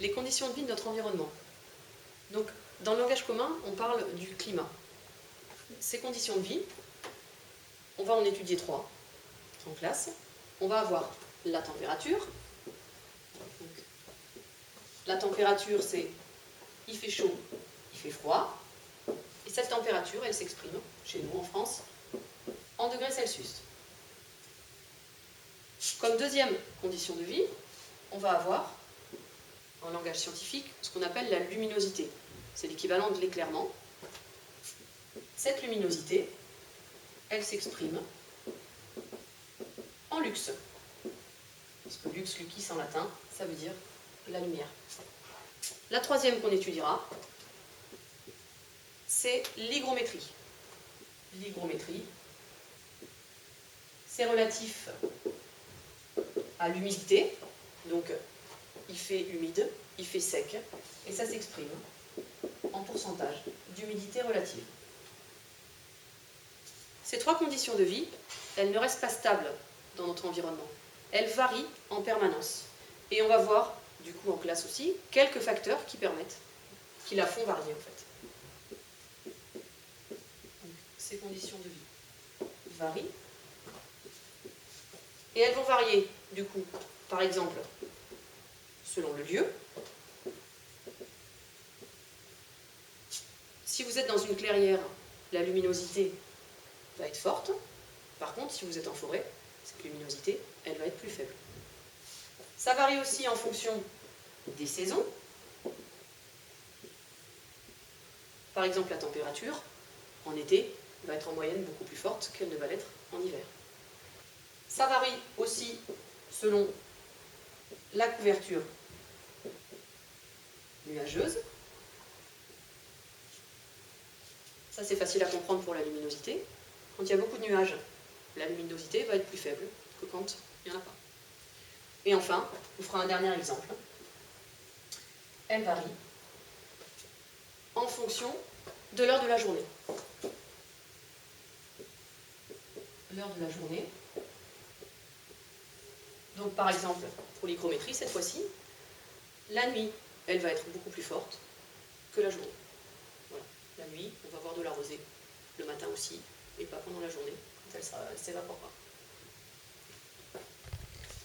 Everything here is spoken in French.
les conditions de vie de notre environnement. Donc, dans le langage commun, on parle du climat. Ces conditions de vie, on va en étudier 3 en classe. On va avoir la température. Donc, la température, c'est il fait chaud, il fait froid. Et cette température, elle s'exprime, chez nous en France, en degrés Celsius. Comme deuxième condition de vie, on va avoir, en langage scientifique, ce qu'on appelle la luminosité. C'est l'équivalent de l'éclairement. Cette luminosité, elle s'exprime en lux. Parce que lux, lucis en latin, ça veut dire la lumière. La troisième qu'on étudiera, c'est l'hygrométrie. L'hygrométrie, c'est relatif à l'humidité. Donc, il fait humide, il fait sec, et ça s'exprime en pourcentage d'humidité relative. Ces 3 conditions de vie, elles ne restent pas stables dans notre environnement. Elles varient en permanence. Et on va voir, du coup en classe aussi, quelques facteurs qui permettent, qui la font varier en fait. Donc, ces conditions de vie varient. Et elles vont varier, du coup, par exemple, selon le lieu. Si vous êtes dans une clairière, la luminosité va être forte. Par contre, si vous êtes en forêt, cette luminosité, elle va être plus faible. Ça varie aussi en fonction des saisons. Par exemple, la température, en été, va être en moyenne beaucoup plus forte qu'elle ne va l'être en hiver. Ça varie aussi selon la couverture nuageuse. Ça, c'est facile à comprendre pour la luminosité. Quand il y a beaucoup de nuages, la luminosité va être plus faible que quand il n'y en a pas. Et enfin, on fera un dernier exemple. Elle varie en fonction de l'heure de la journée. L'heure de la journée. Donc par exemple, pour l'hygrométrie, cette fois-ci, la nuit, elle va être beaucoup plus forte que la journée. Voilà. La nuit, on va voir de la rosée, le matin aussi, et pas pendant la journée, quand elle s'évaporera.